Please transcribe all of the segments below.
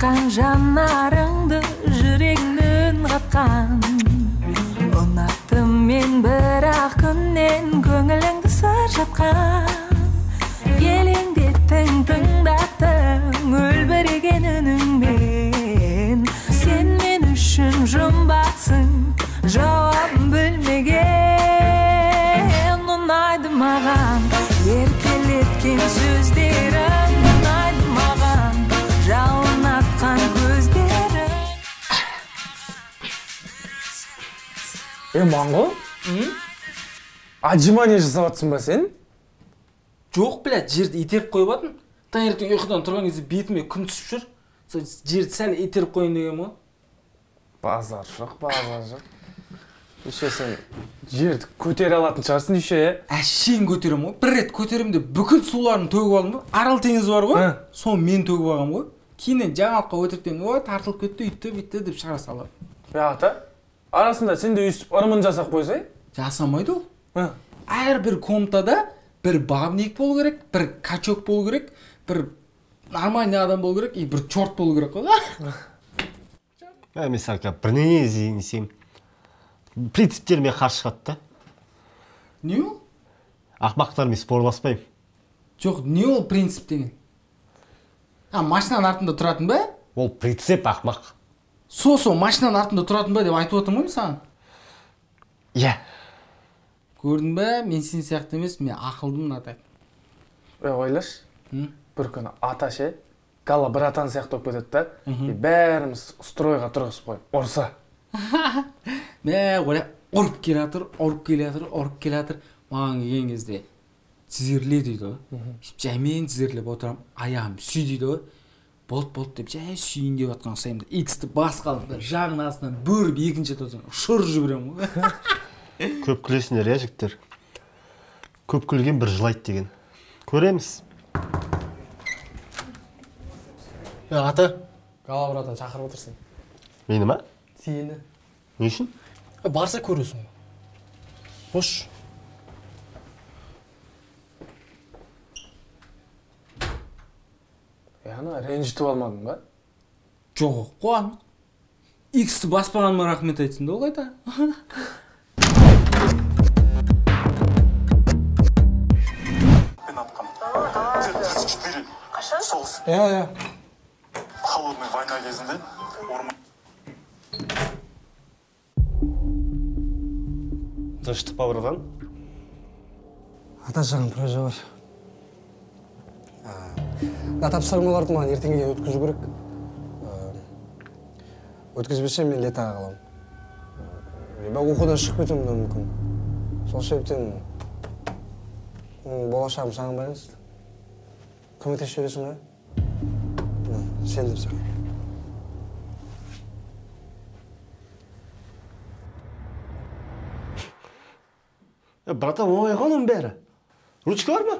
açkan janlarыңды жүрегіңнен қатқан ұнаттым мен бірақ күннен көңіліңді сыр жатқан елеңдеттің тыңдаттың өлбіреген үніңмен сен мен үшін жұмбақсың жауабын білмеген ұнайды маған еркелеткен сөздерің ұнайды маған жалын атқан көздерің. Моңғол? Отжимание жасап жатсың ба сен? Жоқ, блядь, жерді итеріп қойып атын. Таңертең ұйқыдан тұрған кезде бетіме күн түсіп жүр. Сол жерді сәл итеріп қойын деген ғой. Базар жоқ. Еще сен жерді көтере алатын шығарсың еще, Әшейін көтерем ғой. Бір рет көтеремде бүкіл суларын төгіп алдым ғой. Арал теңіз бар ғой. Соны мен төгіп алғам ғой. Кейіннен жаңалыққа өтіріктен, ой, тартылып кетті, үйтті деп шығара салады. Ата, арасында сен де өйстіп ырымын жасап қойсай? Жасамайды ол. Әрбір комнатада бір бабник болу керек, бір качок болу керек, бір нормальный адам болу керек, и бір чорт болу керек қой. Мен сака бірнене іздейін принциптеріме қарсы шығады да. Не ол? Ақмақтармен спорласпаймын. Жоқ, не ол принцип деген? Машинаның артында тұратын ба? Ол принцип ақмақ. Со машинаның артында тұратын ба деп айтып отырмын ғой саған? Иә. Көрдің ба, мен сен сияқты емес, мен ақылдымын атай. Ойлаш, бір күні ата ше, гала бір атан сияқты болып кетеді да, бәріміз стройға тұрғызып қойып, ұрса. Ұрып келатыр, маған келген кезде тізерле дейді ғой. Жәмен тізерлеп отырам, аяғым сүй дейді ғой. Болт деп жай сүйін деп атқан сайымда X-ті бас қалып, жағын астынан бөріп екінші тұрсын, шыр жүгірем ғой. Көп күлесіңдер, жігіттер. Көп күлген бір жылайды деген. Көреміз. Ата, гала бір атан шақырып отырсың. Мені ма? Сені. Не үшін? Барса көресің. Бош. Ана, ренжітіп алмадың ба? Жоқ, қуан. X-ті баспағаныма рахмет айтсын да ол қайта. Қашан? Иә. Холодный война кезінде Тыныштық па бұрған? Ата жағын прожа бар. Тапсырмаларды маған ертеңге өткізу керек. Өткізбесе мен летаға қаламын. Оқудан шығып кетуім де мүмкін. Сол себептен болашағым саған байланысты. Көмектесіп жібересің ба? Сендім саған. Братан, оңай ғой оның бәрі. Ручка бар ма?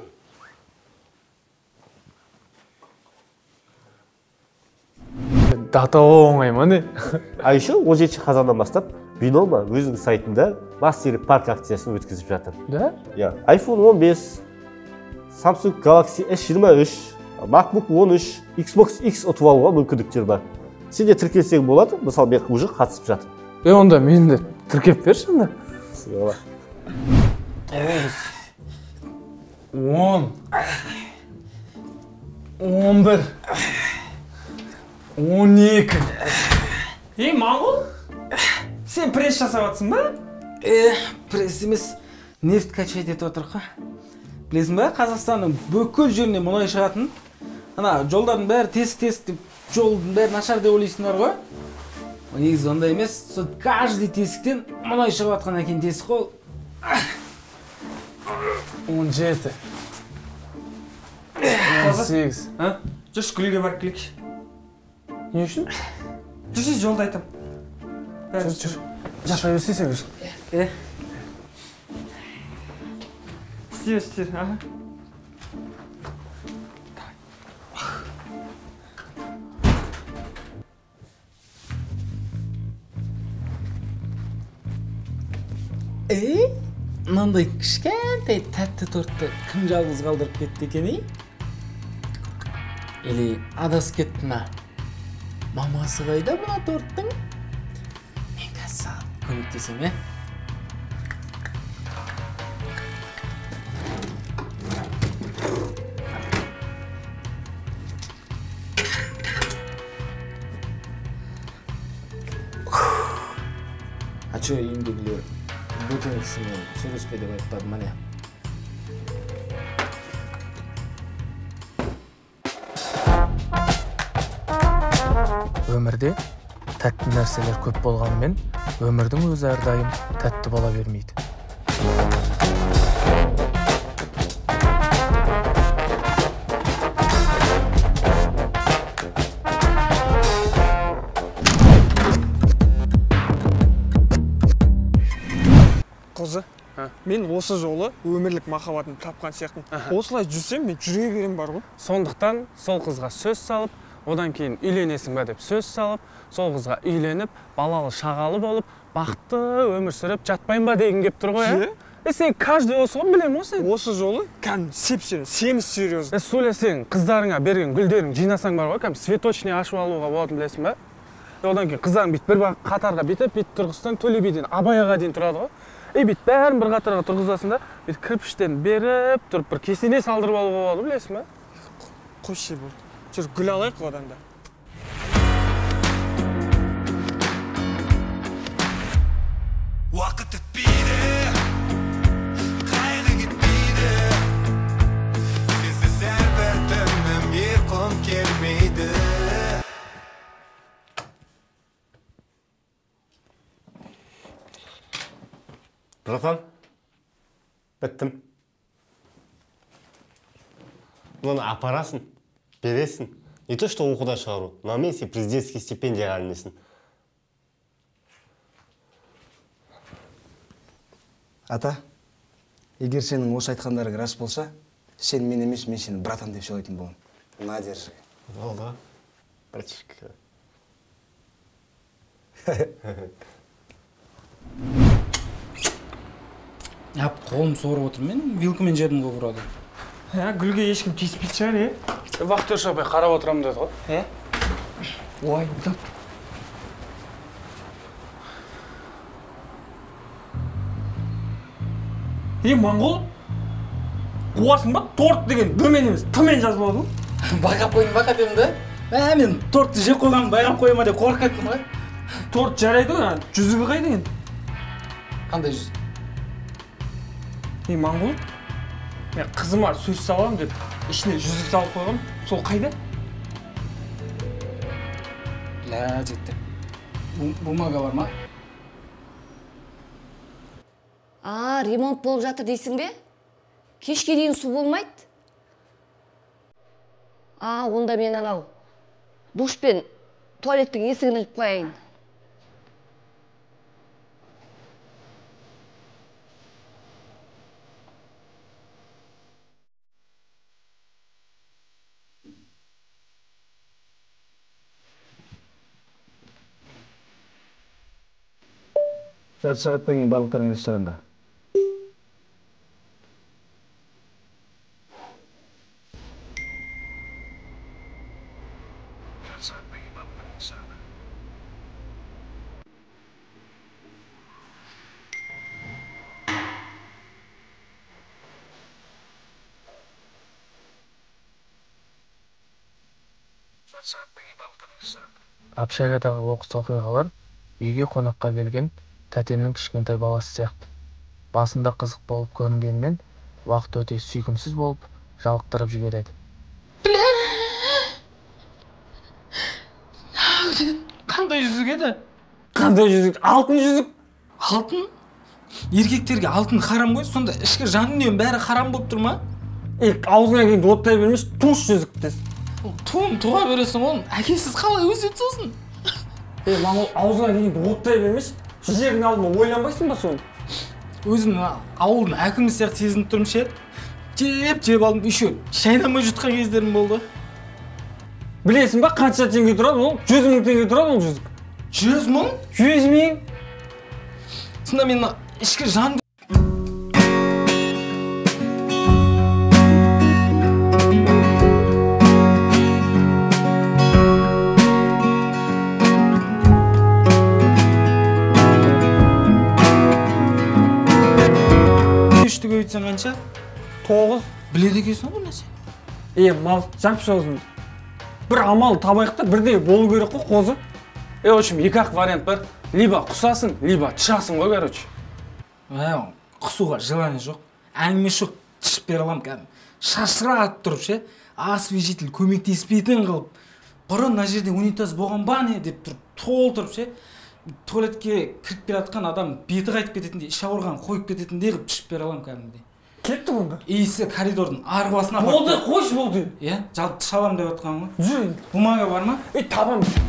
Дата оңай ма не? А еще 17 қазаннан бастап Бинома өзінің сайтында Мастер парк акциясын өткізіп жатыр. Да? iPhone 15, Samsung Galaxy S23, MacBook 13, Xbox X ұтып алуға мүмкіндіктер бар. Сен де тіркелсең болады, мысалы мен уже қатысып жатыр. Онда мені де тіркеп берші онда. 10, 11, 12. Моңғол? Сен пресс жасап жатсың ба? Пресс емес, нефт качать етіп отыр қа. Білесің ба, Қазақстанның бүкіл жеріне мұнай шығатын. Ана, жолдардың бәрі тесік деп, жолдың бәрі нашар деп ойлайсыңдар ғой. Негізі ондай емес, каждый тесіктен мұнай шығып жатқан екен тесік қой. 17. 18. Жүрші күлге барып келейікші. Не үшін? Жүрші жолда айтам. Жүр. Жасай өстесек өз. Істер. Мынандай кішкентай тәтті тортты кім жалғыз қалдырып кетті екен, Или адасып кетті ма? Мамасы қайда мына торттың? Мен қазір саған көмектесем, е? А чё үйіндегілер бөтен кісімен сөйлеспе деп айтпады ма не? Өмірде тәтті нәрселер көп болғанымен, өмірдің өзі әрдайым тәтті бола бермейді. Қызы, мен осы жолы өмірлік махаббатымды тапқан сияқтымын. Осылай жүрсем, мен жүре берем бар ғой. Сондықтан сол қызға сөз салып, одан кейін үйленесің бе деп сөз салып, сол қызға үйленіп, балалы шағалы болып, бақытты өмір сүріп жатпайын ба деген кеп тұр ғой, сен каждый осы ғой, білем ғой сен. Осы жолы кәдімгі семіз серьезно. Сөйлесең, қыздарыңа берген гүлдерің жинасаң бар ғой, кәдімгі цветочный ашып алуға болатын білесің бе? Одан кейін қыздарың бүйтіп бір қатарға бүйтіп тұрғызсаң, Төле биден Абайға дейін тұрады ғой. Бүйтіп бәрін бір қатарға тұрғызасың да, бүйтіп кірпіштен беріп тұрып бір кесене салдырып алуға болады, білесің бе? Қойшы болды. Жүр, гүл алайық одан да. Уақыт өтпейді, қайғы кетпейді, сенсіз әрбір түнім ұйқым келмейді. Братан, біттім. Бұны апарасың, бересің. Не то, что оқудан шығару, но мен сен президентский стипендияға алынесің. Ата, егер сенің осы айтқандарың рас болса, сен мен емес, мен сені братан деп сөйлейтін болам. На, держи. Болды, братишка. Қолым сорып отыр, мен вилкамен жедім ғой бұрады. Гүлге ешкім тиіспейді шығар, Вахтерша апай қарап отырамын деді ғой. Ой, Моңғол? Қуасың ба? Торт деген дөмен емес, тымен жазылады ғой. Байқап қойдың ба қатем да? Мен тортты жеп қойғанмын, байқап қойма деп қорқаттым ғой. Торт жарайды ғой, жүзігі қайда енді? Қандай жүзік? Моңғол? Мен қызыма сөз салам деп, ішіне жүзік салып қойғам, сол қайда? Ля, жетті. Бумага бар ма? Ремонт болып жатыр дейсің бе? Кешке дейін су болмайды? Онда мен анау душ пен туалеттің есігін іліп қояйын. Жарты сағаттан кейін барлықтарың ресторанда. Общагадағы оқыс оқиғалар үйге қонаққа келген тәтемнің кішкентай баласы сияқты. Басында қызық болып көрінгенмен, уақыт өте сүйкімсіз болып, жалықтырып жібереді. Қандай жүзік еді? Қандай жүзік? Алтын жүзік. Алтын? Еркектерге алтын харам ғой, сонда ішкі жан дүнием бәрі харам болып тұр ма? Аузыңа келгенде оттай бермеш, туш жүзік дес. Туым туға бересің оның, әкесіз қалай өсет сосын? Моңғол, аузыңа келгенде оттай бермеш, жібердің алдыма ойланбайсың ба соны? Өзім ауылдың әкімі сияқты сезініп тұрмын ше. Жеп алдым, еще шайнамай жұтқан кездерім болды. Білесің ба, қанша теңге тұрады ол? 100 мың теңге тұрады ол жүзік. 100 мың? 100 мың? Сонда мен ішкі жан көбейтсең қанша? 9. Біледі екенсің ғой нәрсе. Мал, жапшы аузын. Бір амал табайық та бірдей болу керек қой қозы. В общем, екі-ақ вариант бар. Либо құсасың, либо тышасың ғой, короче. Құсуға желание жоқ. Әңгіме жоқ, тышып бере аламын кәдімгі. Шашырап тұрып ше, освежитель көмектеспейтін қылып. Бұрын мына жерде унитаз болған ба не деп тұрып, толтырып ше, туалетке кіріп келе жатқан адам беті қайтып кететіндей, іш ауырған қойып кететіндей қылып тышып бере аламын кәдімгідей. Кетті бұнда. Иісі коридордың арғы басына барып. Болды, қойшы болды. Иә, жалпы тыша аламын деп отқаным ғой. Жүр. Бумага бар ма? Табамыз.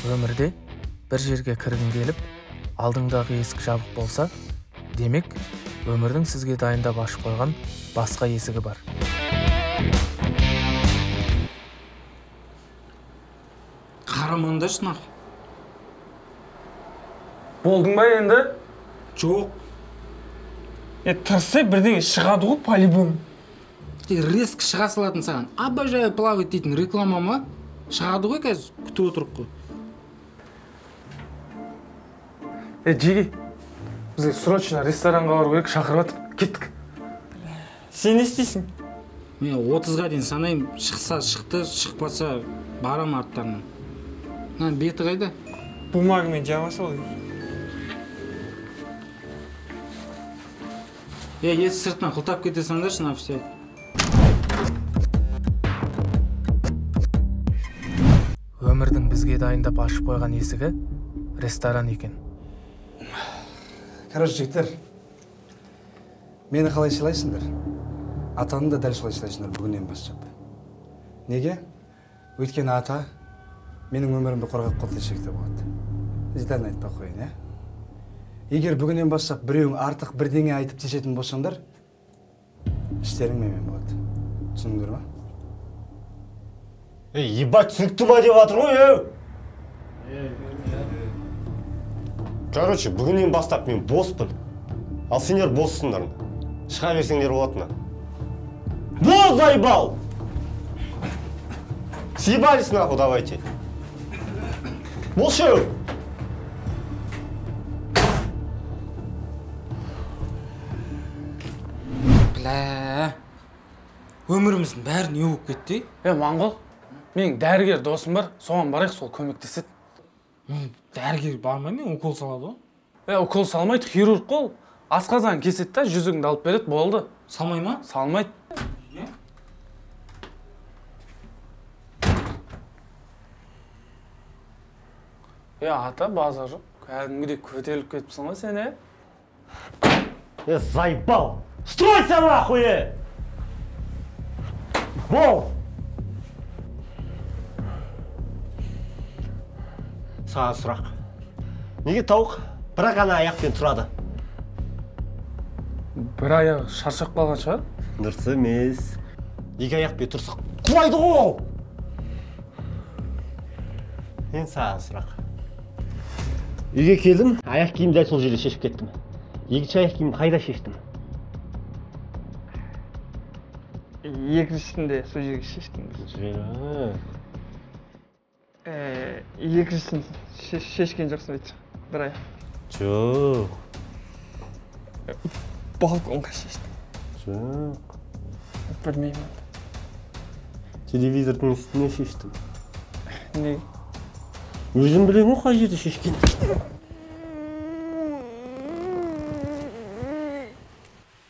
Өмірде бір жерге кіргің келіп, алдыңдағы есік жабық болса, демек, өмірдің сізге дайындап ашып қойған басқа есігі бар. Қараманда шынақ. Болдың ба енді? Жоқ. Тұрсы бірдеңе шығады ғой, по-любому. Резк шыға салатын саған. Обожаю плавать дейтін реклама ма? Шығады ғой қазір, күтіп отырып қой. Жеге, бізге срочно ресторанға бару керек, шақырып жатыр. Кеттік. Сен не істейсің? Мен 30-ға дейін санайым, шықса шықты, шықпаса барам арттарынан. Беті қайда? Бумагымен жаба сол. Есі сыртынан қылтап кете сандаршы, на все. Өмірдің бізге дайындап ашып қойған есігі ресторан екен. Короче, жігіттер, мені қалай сыйлайсыңдар? Атаны да дәл солай сыйлайсыңдар бүгіннен бастап. Неге? Өйткені ата менің өмірімді қорғап қолтешекте болады. Зиданы айтпақ қойын, ә? Егер бүгіннен бастап біреуің артық бірдеңе айтып тешетін болсаңдар, істерің менімен болады. Түсініңдер ма? Ебать, түсінікті ма деп жатыр ғой, Короче, бүгіннен бастап мен боспын. Ал сендер боссыңдар. Шыға берсеңдер болатына. Бол, заебал! Съебались нахуй, давайте. Болшы! Бля, өміріміздің бәрі не болып кетті? Моңғол, менің дәрігер досым бар, соған барайық, сол көмектеседі. Дәрігер бармай мен укол салады ғой? Укол салмайды, хирург қол. Асқазан кеседі да, жүзігіңді алып береді, болды. Салмай ма? Салмайды. Ата, базар жоқ. Кәдімгідей көтеріліп кетіпсің ғой сен, Заебал! Стройся нахуй! Бол! Саған сұрақ. Неге тауық бір ғана аяқпен тұрады? Бір аяқ шаршап қалған шығар? Дұрыс емес. Екі аяқпен тұрса құлайды ғой! Мен саған сұрақ. Үйге келдім, аяқ киімді дәл сол жерде шешіп кеттім. Екінші аяқ киімді қайда шештім? Екіншісінде сол жерге шештім. Екіншісін шешкен жоқсын бетші, бір аяқ. Жоқ. Балконға шештім. Жоқ. Білмеймін. Телевизордың үстіне шештім. Не? Өзім білем ғой қай жерде шешкен.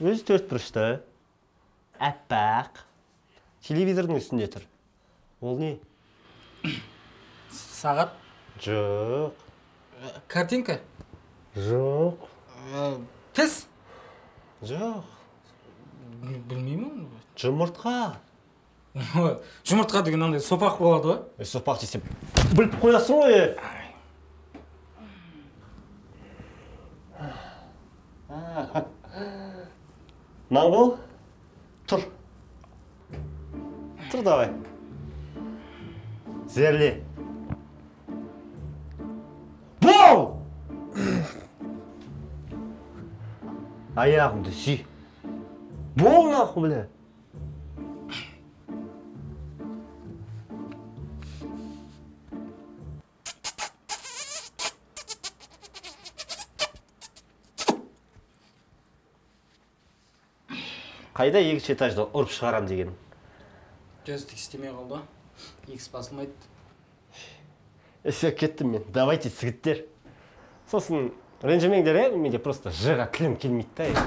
Өзі төрт бұрышты. Әппақ. Телевизордың үстінде тұр. Ол не? Сағат? Жоқ. Картинка? Жоқ. Тіс? Жоқ. Білмеймін. Жұмыртқа. Жұмыртқа деген андай сопақ болады ғой. Сопақ десем, біліп қоясың ғой. Моңғол, тұр. Тұр давай. Зерле. Бол! Аяғымды сүй. Бол наху, бля. Қайда екінші этажда ұрып шығарам деген? Төстік істемей қалды. Екс басылмайды. Все, кеттім мен. Давайте, сігіттер. Сосын ренжімеңдер, менде просто жыға тілім келмейді да.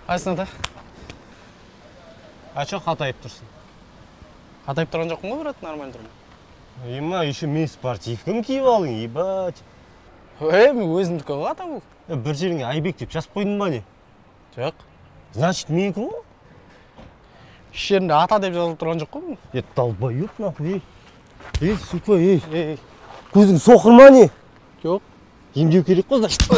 Қайсың ата? Ачо қатайып тұрсың? Қатайып тұрған жоқпын ғой, брат, нормально тұрмын. Ема, еще мен спортивкам киіп алың, ебать. Мен өзімдікі ғой ата бұл. Бір жеріңе Айбек деп жазып қойдың ба не? Жоқ. Значит, менікі ғой? Іш жерінде ата деп жазылып тұрған жоқ қой бұл. Долбоёб нахуй, ей, сука, ей. Көзің соқыр ма не? Жоқ. Емдеу керек қой, значит.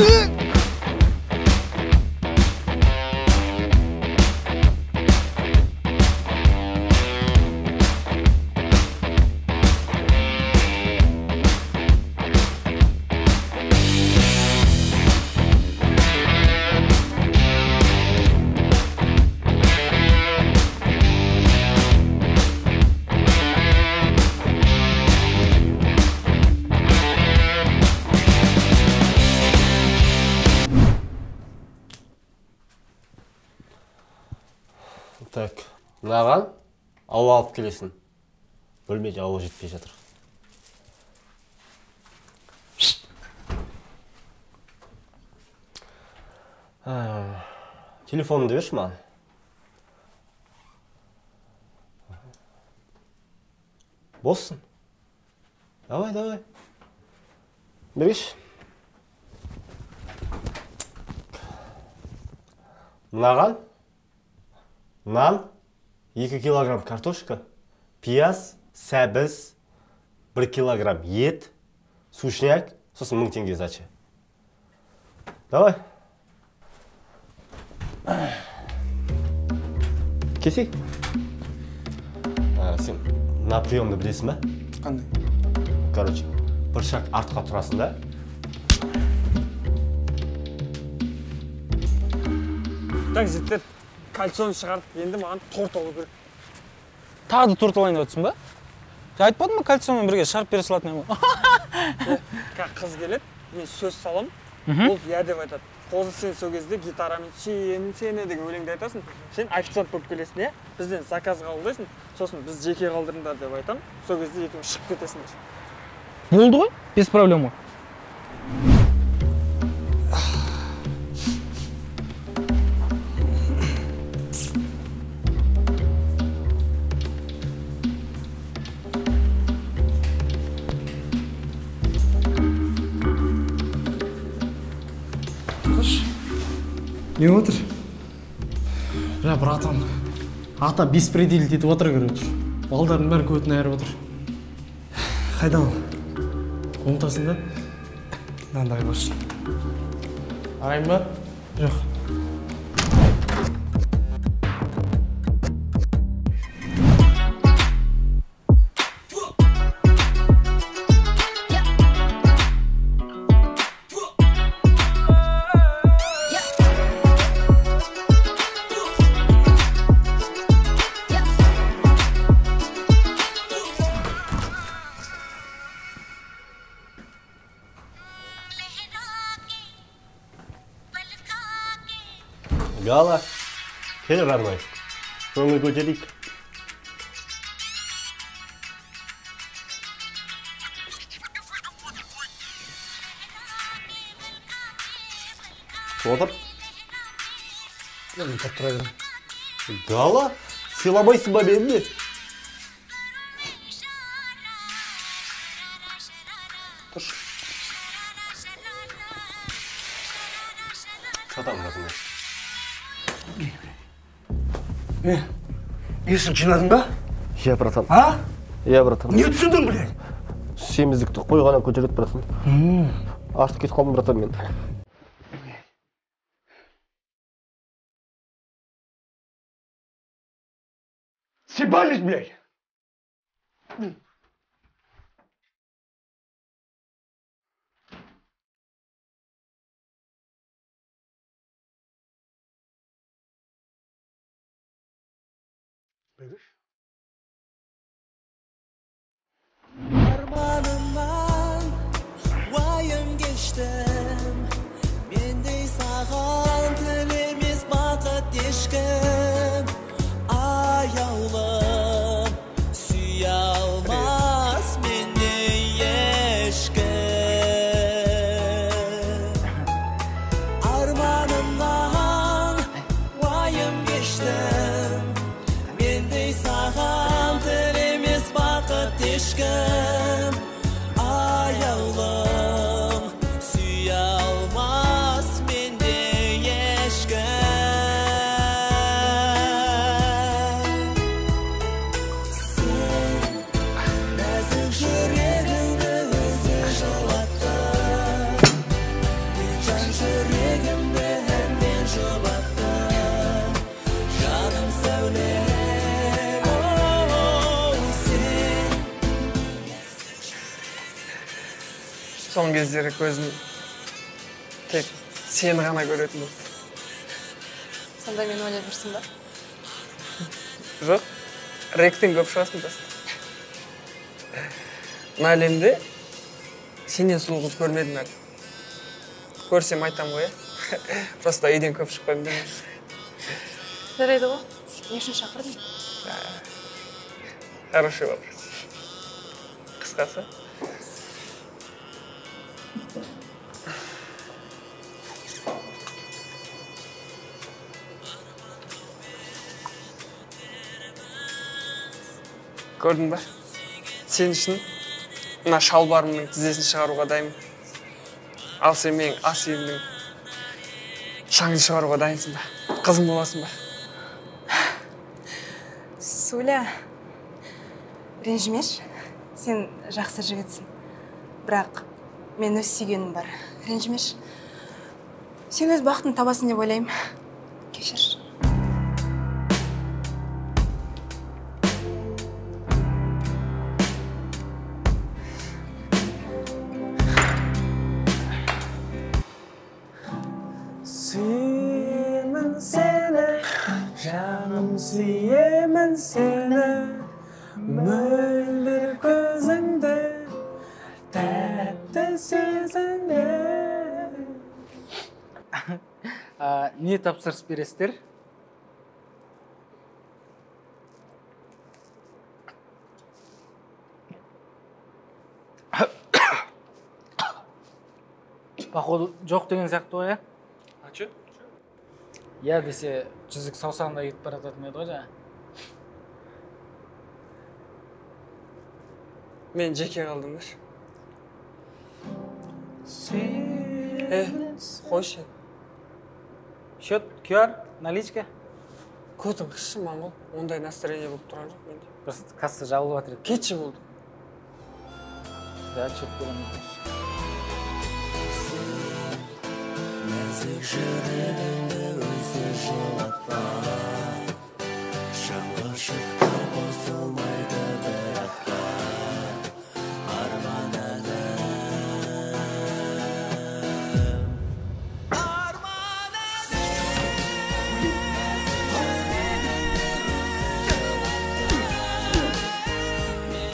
Так, мынаған ауа алып келесің. Бөлмеде ауа жетпей жатыр. Телефонымды берші маған. Боссын. Давай. Бергеш. Мынаған нан, 2 килограмм картошка, пияз, сәбіз, 1 килограмм ет, сушняк, сосын 1000 теңге сдача. Давай. Кесек. Сен на приемды білесің ба? Қандай? Короче, бір шақ артқа тұрасың да. Так, зеттер. Кальцияны шығарып, енді маған торт алу керек. Тағы да торт алайын деп отырсың ба? Айтпадым ба кальциямен бірге шығарып бере салатын ема? Қыз келеді, мен сөз салам, ол я деп айтады. Қозы сен сол кезде гитарамен сені деген өлеңді айтасың. Сен официант болып келесің, е? Бізден заказ қабылдайсың, сосын біз жеке қалдырыңдар деп айтам. Сол кезде екеуің шығып кетесіңдер. Болды ғой, без проблема. Не отыр? Братан, ата беспредельдік етіп отыр, короче. Балдардың бәрі көтін айырып отыр. Қайда ол? Комнатасында. Мынандай болсын. Арайын ба? Жоқ. Гала, кел родной, көңіл көтерейік. Отыр. Мен тұрып тұра берем. Гала, сыйламайсың ба мені? Тұршы. Шатам братан. Есін жинадың ба? Иә, братан. А? Иә, братан. Не түсіндің, блядь? Семіздікті қойғаннан көтереді, братан. Артық кетіп қалдым, братан, мен. Съебались, блядь! Armanımdan vayım geçtim Mendey sağan tilimiz bakıt deşkim Ayağlım suyalmaz mendey yeşkim Armanımdan vayım geçtim Mendey sağan tilimiz bakıt deşkim Ayağlım suyalmaz mendey yeşkim Sen nazik yüreğimde özü jolattın Can yüreğimde hemen jolattın Canım söyleyem sen Son кездері көзім тек сені ғана көретін болды. Сонда мені ойлап жүрсің ба? Жоқ, ректен көп шығасың просто. Мына әлемде сенен сұлу қыз көрмедім әлі. Көрсем айтам ғой, просто үйден көп шықпаймын демеймін. Жарайды ғой, не үшін шақырдың? Хороший вопрос. Қысқасы. Көрдің ба? Сен үшін мына шалбарымның тізесін шығаруға дайынмын. Ал сен менің ас үйімнің шаңын шығаруға дайынсың ба? Қызым боласың ба? Суля, ренжімеш, сен жақсы жігітсің. Бірақ мен өз сүйгенім бар. Ренжімеш. Сен өз бақытын табасың деп ойлаймын. Кешір. Сүйемін сені, жаным сүйемін сені, мөлдір көзіңді, тәтті сөзіңді. Не тапсырыс бересіздер? Походу жоқ деген сияқты ғой, А че? Я десе жүзік саусағында кетіп бара жататын еді ғой жаңа. Мен жеке қалдым да. Қойшы. Счет, QR, наличка. Көтің қысшы, Моңғол. Ондай настроение болып тұрған жоқ менде. Просто касса жабылып жатыр еді. Кетші болды. Да, счет береміз. Нәзік жүрегімді өзі жолатпа Шаңғы шыққа қосылмайды бірақ та Арман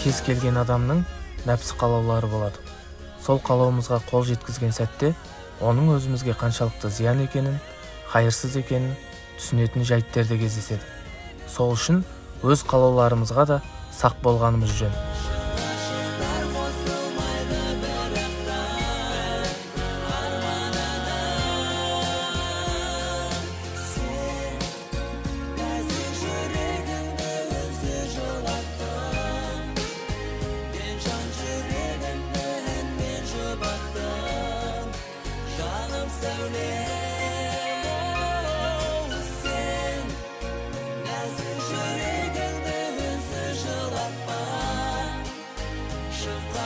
Кез келген адамның нәпсі қалаулары болады. Сол қалауымызға қол жеткізген сәтте оның өзімізге қаншалықты зиян екенін, қайырсыз екенін түсінетін жайттар да кездеседі. Сол үшін өз қалауларымызға да сақ болғанымыз жөн.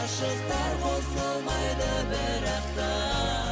ғашықтар қосылмайды бірақта